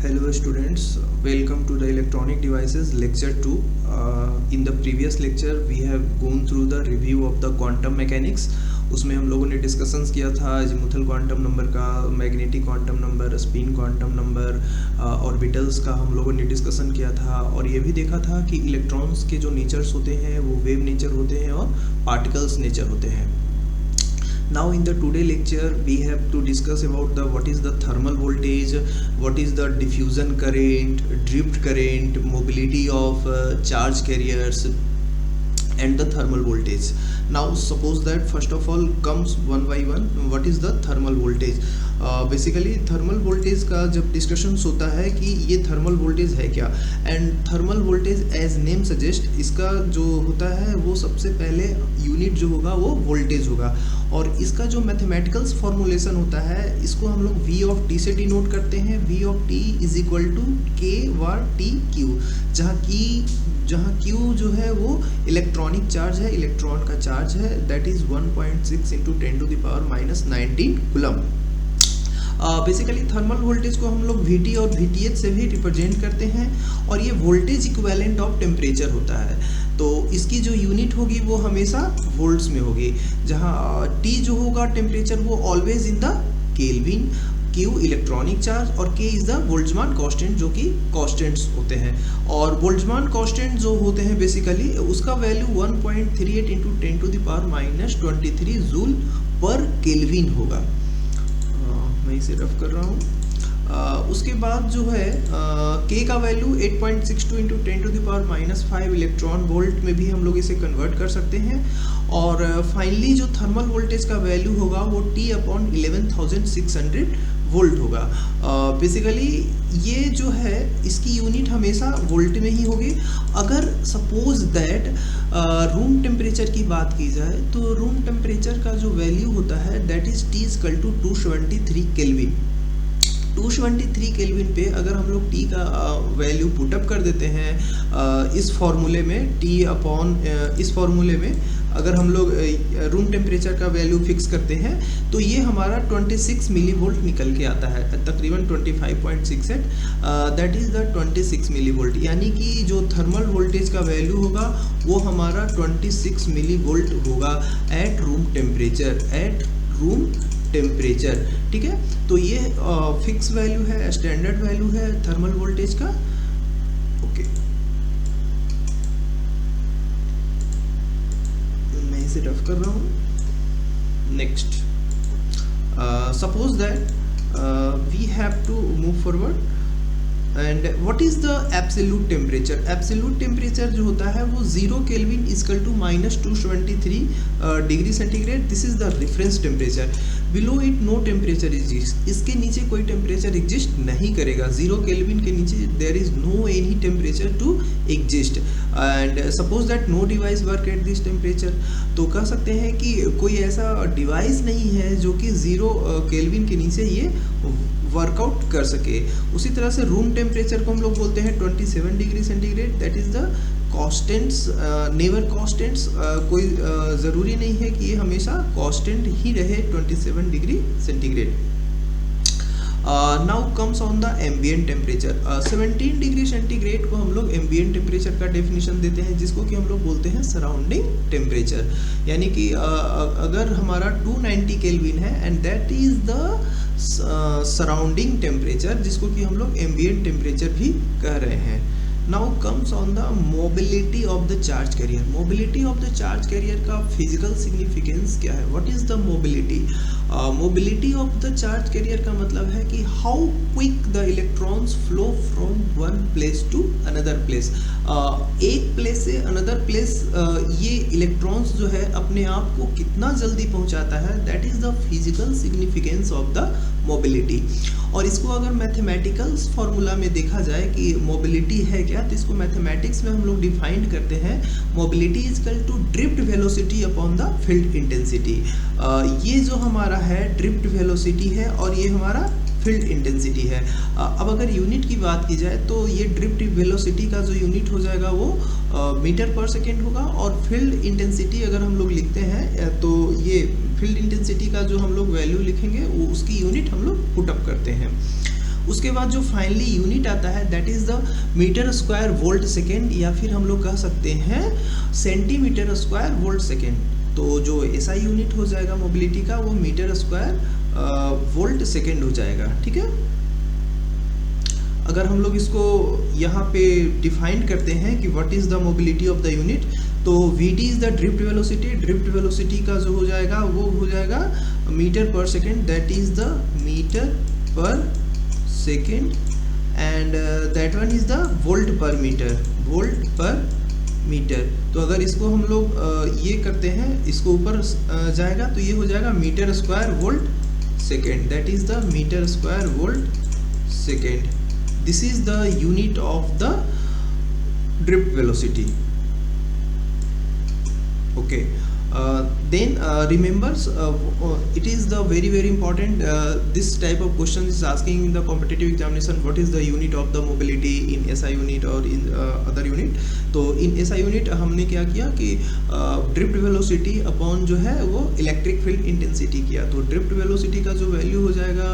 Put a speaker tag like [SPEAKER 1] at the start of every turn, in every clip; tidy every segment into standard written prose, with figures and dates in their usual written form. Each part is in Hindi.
[SPEAKER 1] Hello students, welcome to the electronic devices lecture 2. In the previous lecture we have gone through the review of the quantum mechanics. उसमें हम लोगों ने डिस्कशंस किया था अजीमुथल क्वांटम नंबर का, magnetic quantum number, spin quantum number, orbitals का हम लोगों ने डिस्कशन किया था और ये भी देखा था कि इलेक्ट्रॉन्स के जो नेचर्स होते हैं वो वेव नेचर होते हैं और पार्टिकल्स नेचर होते हैं. Now in the today lecture we have to discuss about the what is the thermal voltage, what is the diffusion current, drift current, mobility of charge carriers and the thermal voltage. Now suppose that first of all comes one by one, what is the thermal voltage. Basically thermal voltage का जब डिस्कशंस होता है कि ये थर्मल वोल्टेज है क्या, and thermal voltage as name suggest, इसका जो होता है वो सबसे पहले यूनिट जो होगा वो वोल्टेज होगा और इसका जो मैथमेटिकल्स फॉर्मुलेशन होता है इसको हम लोग V ऑफ टी से डिनोट करते हैं. V of t is equal to K वार टी क्यू, जहाँ Q जो है वो इलेक्ट्रॉनिक चार्ज है, इलेक्ट्रॉन का चार्ज है, that is 1.6 into 10⁻⁻⁹ coulomb. Basically thermal voltage को हम लोग VT और VTH से भी रिप्रेजेंट करते हैं और ये वोल्टेज इक्विवेलेंट ऑफ टेम्परेचर होता है. तो इसकी जो यूनिट होगी वो हमेशा वोल्ट्स में होगी, जहाँ T जो होगा टेम्परेचर वो always in the kelvin, Q electronic charge और K is the Boltzmann constant जो कि कांस्टेंट्स होते हैं. और बोल्ट्जमान कांस्टेंट जो होते हैं बेसिकली उसका वैल्यू 1.38 इंटू 10⁻⁻23 जूल पर केल्विन होगा. मैं इसे रफ कर रहा हूँ. उसके बाद जो है K का वैल्यू 8.62 इंटू 10⁻⁻5 इलेक्ट्रॉन वोल्ट में भी हम लोग इसे कन्वर्ट कर सकते हैं. और फाइनली जो थर्मल वोल्टेज का वैल्यू होगा वो T/11,600 वोल्ट होगा. बेसिकली ये जो है इसकी यूनिट हमेशा वोल्ट में ही होगी. अगर सपोज दैट रूम टेम्परेचर की बात की जाए तो रूम टेम्परेचर का जो वैल्यू होता है that is T=273 kelvin. 273 kelvin पे अगर हम लोग T का वैल्यू पुटअप कर देते हैं इस फॉर्मूले में, इस फॉर्मूले में अगर हम लोग रूम टेम्परेचर का वैल्यू फिक्स करते हैं तो ये हमारा 26 मिली वोल्ट निकल के आता है, तकरीबन 25.68, that is the 26 milli volt. यानी कि जो थर्मल वोल्टेज का वैल्यू होगा वो हमारा 26 मिली वोल्ट होगा एट रूम टेम्परेचर. ठीक है, तो ये फिक्स वैल्यू है, स्टैंडर्ड वैल्यू है थर्मल वोल्टेज का. ओके, मैं इसे रफ कर रहा हूँ. Next, suppose that we have to move forward and what is the absolute temperature. Absolute temperature जो होता है वो 0 kelvin equal to -223 degree centigrade. This is the reference temperature. Below it no temperature exist, इसके नीचे कोई टेम्परेचर एग्जिस्ट नहीं करेगा. 0 केल्विन के नीचे there is no any temperature to exist. And suppose that no device work at this temperature, तो कह सकते हैं कि कोई ऐसा डिवाइस नहीं है जो कि 0 केल्विन के नीचे ये वर्कआउट कर सके. उसी तरह से रूम टेम्परेचर को हम लोग बोलते हैं 27 degree centigrade. That is the constants, never constants. कोई ज़रूरी नहीं है कि ये हमेशा कॉन्स्टेंट ही रहे 27 degree centigrade. Now comes on the ambient temperature. 17 degree centigrade को हम लोग एम्बिएंट टेम्परेचर का डेफिनेशन देते हैं, जिसको कि हम लोग बोलते हैं सराउंडिंग टेम्परेचर. यानी कि अगर हमारा 290 केल्विन है and that is the surrounding temperature, जिसको कि हम लोग एम्बिएंट टेम्परेचर भी कह रहे हैं. Now comes on the mobility of the charge carrier. Mobility of the charge carrier का फिजिकल सिग्निफिकेंस क्या है? What is the mobility? Mobility of the charge carrier का मतलब है कि how quick the electrons flow from one place to another place. एक प्लेस से अनदर प्लेस ये इलेक्ट्रॉन्स जो है अपने आप को कितना जल्दी पहुंचाता है, that is the physical significance of the mobility. और इसको अगर मैथमेटिकल्स फार्मूला में देखा जाए कि मोबिलिटी है क्या, तो इसको मैथमेटिक्स में हम लोग डिफाइन करते हैं. Mobility is equal to drift velocity upon the field intensity. ये जो हमारा है ड्रिफ्ट वेलोसिटी है और ये हमारा फील्ड इंटेंसिटी है. अब अगर यूनिट की बात की जाए तो ये ड्रिफ्ट वेलोसिटी का जो यूनिट हो जाएगा वो मीटर पर सेकेंड होगा, और फील्ड इंटेंसिटी अगर हम लोग लिखते हैं तो ये फील्ड इंटेंसिटी का जो हम लोग वैल्यू लिखेंगे वो उसकी यूनिट हम लोग पुट अप करते हैं. उसके बाद जो फाइनली यूनिट आता है that is the metre square volt second, या फिर हम लोग कह सकते हैं सेंटीमीटर स्क्वायर वोल्ट सेकेंड। तो जो एसआई यूनिट हो जाएगा मोबिलिटी का वो मीटर स्क्वायर वोल्ट सेकेंड हो जाएगा, ठीक है। अगर हम लोग इसको यहाँ पे डिफाइन करते हैं कि what is the mobility of the unit, तो Vt is the drift velocity. Drift velocity का जो हो जाएगा वो हो जाएगा मीटर पर second, that is the metre पर second, and that one is the volt पर मीटर, वोल्ट पर मीटर। तो अगर इसको हम लोग ये करते हैं, इसको ऊपर जाएगा तो ये हो जाएगा metre square volt second, that is the metre square volt second. This is the unit of the drift velocity. Okay, then remembers it is the very important this type of question is asking in the competitive examination, what is the unit of the mobility in SI unit or in other unit। तो in SI unit हमने क्या किया कि ड्रिफ्ट वेलोसिटी अपॉन जो है वो इलेक्ट्रिक फील्ड इंटेंसिटी किया। तो ड्रिफ्ट वेलोसिटी का जो वैल्यू हो जाएगा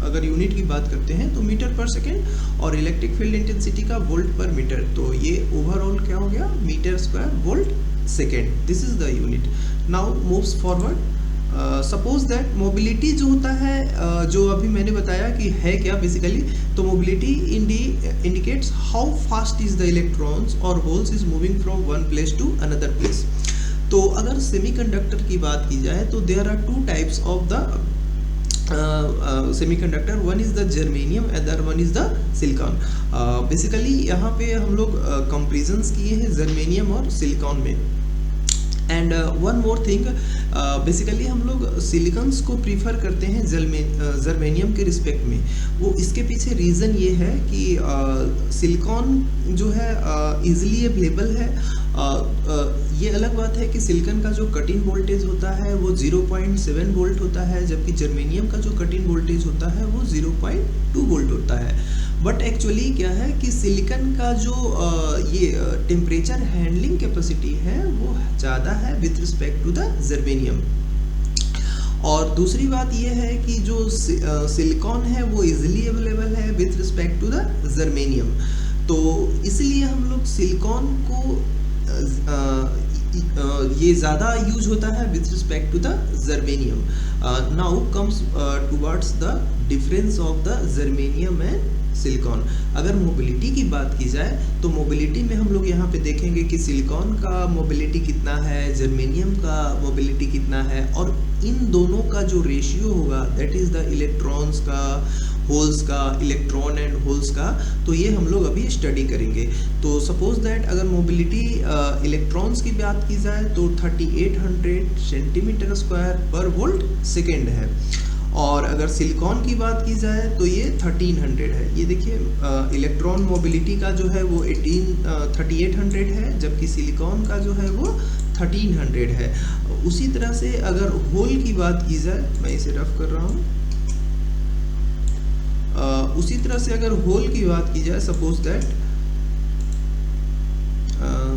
[SPEAKER 1] अगर यूनिट की बात करते हैं तो मीटर पर सेकेंड, और इलेक्ट्रिक फील्ड इंटेंसिटी का वोल्ट पर मीटर। तो ये ओवरऑल क्या हो गया, metre square volt second. This is the unit. Now moves forward. Suppose that mobility जो होता है जो अभी मैंने बताया कि है क्या बेसिकली, तो mobility indicates how fast is the electrons और holes is moving from one place to another place. तो अगर सेमीकंडक्टर की बात की जाए तो there are two types of the semiconductor, one is the germanium, other one is the silicon. Basically यहाँ पे हम लोग कंपेरिजन्स किए हैं जर्मेनियम और सिलिकॉन में। And one more thing, basically हम लोग सिलिकॉन्स को प्रीफर करते हैं जर्मेनियम के रिस्पेक्ट में। वो इसके पीछे रीज़न ये है कि सिलिकॉन जो है ईजिली अवेलेबल है। ये अलग बात है कि सिलिकॉन का जो कट इन वोल्टेज होता है वो 0.7 वोल्ट होता है, जबकि जर्मेनियम का जो कट इन वोल्टेज होता है वो 0.2 वोल्ट होता है। बट एक्चुअली क्या है कि सिलिकॉन का जो ये टेम्परेचर हैंडलिंग कैपेसिटी है वो ज़्यादा है with respect to the germanium. और दूसरी बात ये है कि जो सिलिकॉन है वो इजीली अवेलेबल है with respect to the germanium. तो इसलिए हम लोग सिलिकॉन को ये ज़्यादा यूज होता है with respect to the germanium. Now comes towards the difference of the germanium and silicon. अगर मोबिलिटी की बात की जाए तो मोबिलिटी में हम लोग यहाँ पे देखेंगे कि सिलिकॉन का मोबिलिटी कितना है, जर्मेनियम का मोबिलिटी कितना है, और इन दोनों का जो रेशियो होगा दैट इज़ द इलेक्ट्रॉन्स का, होल्स का, इलेक्ट्रॉन एंड होल्स का, तो ये हम लोग अभी स्टडी करेंगे। तो सपोज दैट अगर मोबिलिटी इलेक्ट्रॉन्स की बात की जाए तो 3800 सेंटीमीटर स्क्वायर पर वोल्ट सेकेंड है, और अगर सिलिकॉन की बात की जाए तो ये 1300 है। ये देखिए इलेक्ट्रॉन मोबिलिटी का जो है वो 3800 है, जबकि सिलिकॉन का जो है वो 1300 है। उसी तरह से अगर होल की बात की जाए, मैं इसे रफ कर रहा हूँ, उसी तरह से अगर होल की बात की जाए,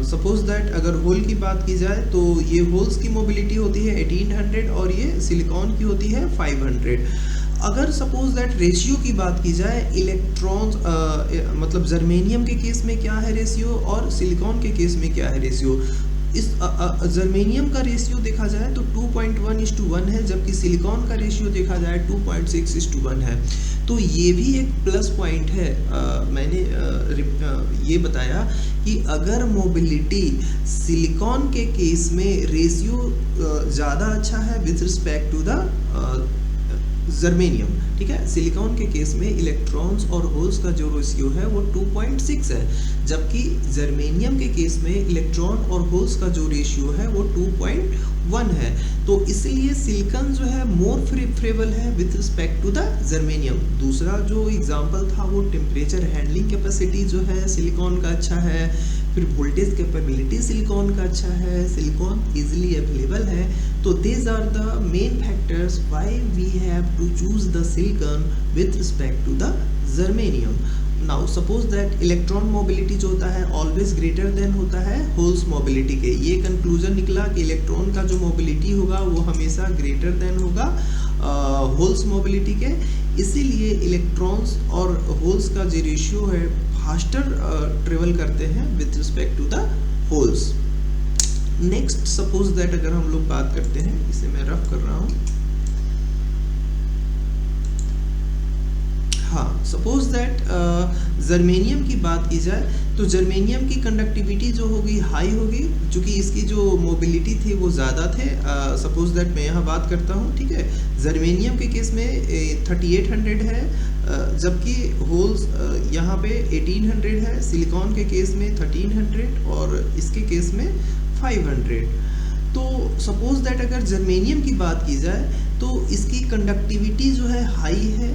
[SPEAKER 1] सपोज दैट अगर होल की बात की जाए तो ये होल्स की मोबिलिटी होती है 1800 और ये सिलिकॉन की होती है 500। अगर सपोज दैट रेशियो की बात की जाए, इलेक्ट्रॉन्स मतलब जर्मेनियम के केस में क्या है रेशियो और सिलिकॉन के केस में क्या है रेशियो। इस जर्मेनियम का रेशियो देखा जाए तो 2.1:1 है, जबकि सिलिकॉन का रेशियो देखा जाए 2.6:1 है। तो ये भी एक प्लस पॉइंट है। मैंने ये बताया कि अगर मोबिलिटी सिलिकॉन के केस में रेशियो ज़्यादा अच्छा है with respect to the germanium, ठीक है। सिलिकॉन के केस में इलेक्ट्रॉन्स और होल्स का जो रेशियो है वो 2.6 है, जबकि जर्मेनियम के केस में इलेक्ट्रॉन और होल्स का जो रेशियो है वो 2.1 है। तो इसलिए सिलिकॉन जो है मोर प्रेफरेबल है with respect to the germanium. दूसरा जो एग्जांपल था वो टेम्परेचर हैंडलिंग कैपेसिटी जो है सिलिकॉन का अच्छा है, फिर वोल्टेज कैपेबिलिटी सिलिकॉन का अच्छा है, सिलिकॉन इजीली अवेलेबल है। तो these are the main factors why we have to choose the silicon with respect to the germanium। Now suppose that electron mobility जो होता है ऑलवेज ग्रेटर देन होता है होल्स मोबिलिटी के। ये कंक्लूजन निकला कि इलेक्ट्रॉन का जो मोबिलिटी होगा वो हमेशा ग्रेटर देन होगा होल्स मोबिलिटी के, इसीलिए इलेक्ट्रॉन्स और होल्स का जो रेशियो है फास्टर ट्रेवल करते हैं with respect to the holes. Next suppose that अगर हम लोग बात करते हैं, इसे मैं रफ कर रहा हूँ, हाँ सपोज दैट जर्मेनियम की बात की जाए तो जर्मेनियम की कंडक्टिविटी जो होगी हाई होगी, क्योंकि इसकी जो मोबिलिटी थी वो ज़्यादा थे। सपोज दैट मैं यहाँ बात करता हूँ, ठीक है, जर्मेनियम के केस में 3800 है, जबकि होल्स यहाँ पे 1800 है, सिलिकॉन के केस में 1300 और इसके केस में 500। तो सपोज दैट अगर जर्मेनियम की बात की जाए तो इसकी कंडक्टिविटी जो है हाई है।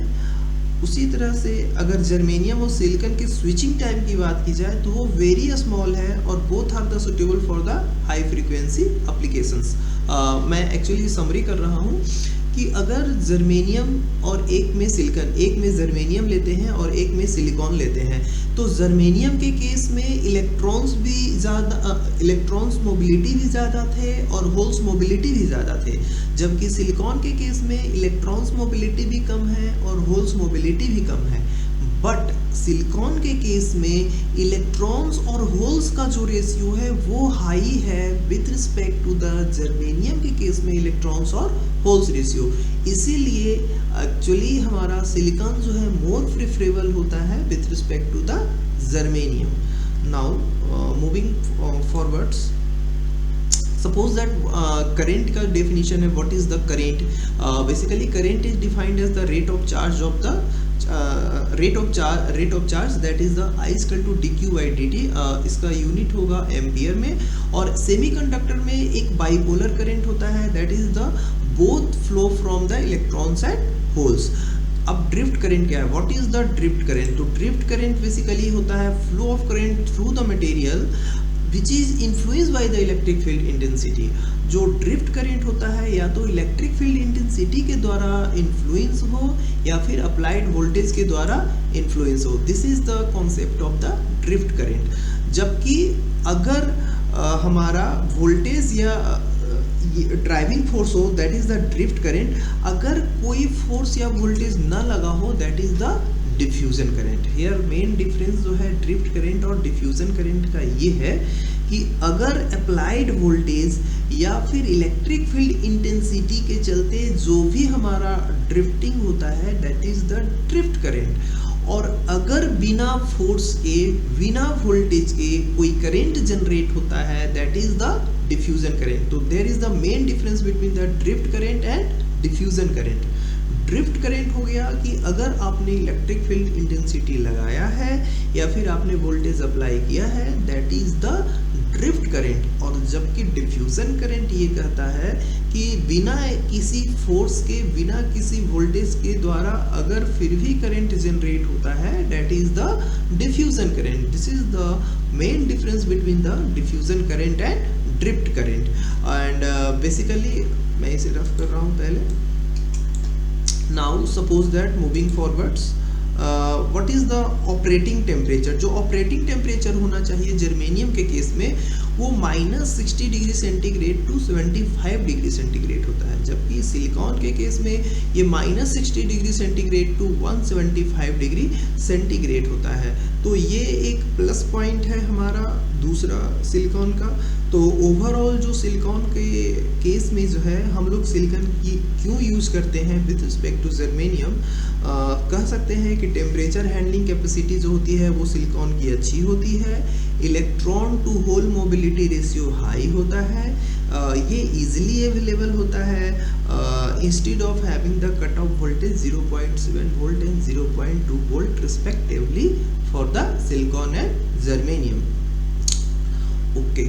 [SPEAKER 1] उसी तरह से अगर जर्मेनियम और सिलिकॉन की स्विचिंग टाइम की बात की जाए तो वो वेरी स्मॉल है और both are the suitable for the high frequency applications. मैं एक्चुअली समरी कर रहा हूँ कि अगर जर्मेनियम और एक में सिलिकॉन, एक में जर्मेनियम लेते हैं और एक में सिलिकॉन लेते हैं, तो जर्मेनियम के केस में इलेक्ट्रॉन्स मोबिलिटी भी ज़्यादा थे और होल्स मोबिलिटी भी ज़्यादा थे, जबकि सिलिकॉन के केस में इलेक्ट्रॉन्स मोबिलिटी भी कम है और होल्स मोबिलिटी भी कम है। बट सिलिकॉन के केस में इलेक्ट्रॉन्स और होल्स का जो रेशियो है वो हाई है with respect to the germanium के केस में इलेक्ट्रॉन्स और होल्स रेशियो, इसीलिए एक्चुअली हमारा सिलिकॉन जो है मोर प्रेफरेबल होता है with respect to the germanium. Now moving forwards, suppose that current का डेफिनेशन है, what is the current? Basically current is defined as the rate of charge of the rate of charge that is the I is equal to dq by dt। इसका यूनिट होगा एम्पियर में। और सेमीकंडक्टर में एक बाइपोलर करंट होता है, that is the both flow from the electrons and holes. अब ड्रिफ्ट करंट क्या है? What is the drift current? तो ड्रिफ्ट करंट बेसिकली होता है flow of current through the material which is influenced by the electric field intensity. जो ड्रिफ्ट करंट होता है या तो इलेक्ट्रिक फील्ड इंटेंसिटी के द्वारा इन्फ्लुएंस हो या फिर अप्लाइड वोल्टेज के द्वारा इन्फ्लुएंस हो, this is the concept of the drift current. जबकि अगर हमारा वोल्टेज या ड्राइविंग फोर्स हो, that is the drift current. अगर कोई फोर्स या वोल्टेज ना लगा हो, that is the diffusion current. Here main difference जो है ड्रिफ्ट करंट और डिफ्यूजन करंट का ये है कि अगर अप्लाइड वोल्टेज या फिर इलेक्ट्रिक फील्ड इंटेंसिटी के चलते जो भी हमारा ड्रिफ्टिंग होता है, that is the drift current. और अगर बिना फोर्स के, बिना वोल्टेज के कोई करंट जनरेट होता है, that is the diffusion current. तो there is the main difference between the drift current and diffusion current. Drift current हो गया कि अगर आपने इलेक्ट्रिक फील्ड इंटेंसिटी लगाया है या फिर आपने वोल्टेज अप्लाई किया है, that is the drift current. और जबकि डिफ्यूजन करंट ये कहता है कि बिना किसी फोर्स के, बिना किसी वोल्टेज के द्वारा अगर फिर भी करंट जनरेट होता है, that is the diffusion current. This is the main difference between the diffusion current and drift current. And basically मैं इसे रफ कर रहा हूँ पहले। Now suppose that moving forwards, what is the operating temperature? जो operating temperature होना चाहिए जर्मेनियम के केस में वो -60 degree centigrade to 75 degree centigrade होता है, जबकि सिलिकॉन के केस में ये -60 degree centigrade to 175 degree centigrade होता है। तो ये एक प्लस पॉइंट है हमारा दूसरा सिलिकॉन का। तो ओवरऑल जो सिलिकॉन के केस में जो है हम लोग सिलिकॉन की क्यों यूज़ करते हैं विद रिस्पेक्ट टू जर्मेनियम, कह सकते हैं कि टेम्परेचर हैंडलिंग कैपेसिटी जो होती है वो सिलिकॉन की अच्छी होती है, electron to hole mobility ratio high होता है, ये इजीली अवेलेबल होता है, instead of having the cut off voltage 0.7 volt and 0.2 volt respectively for the silicon and germanium. Okay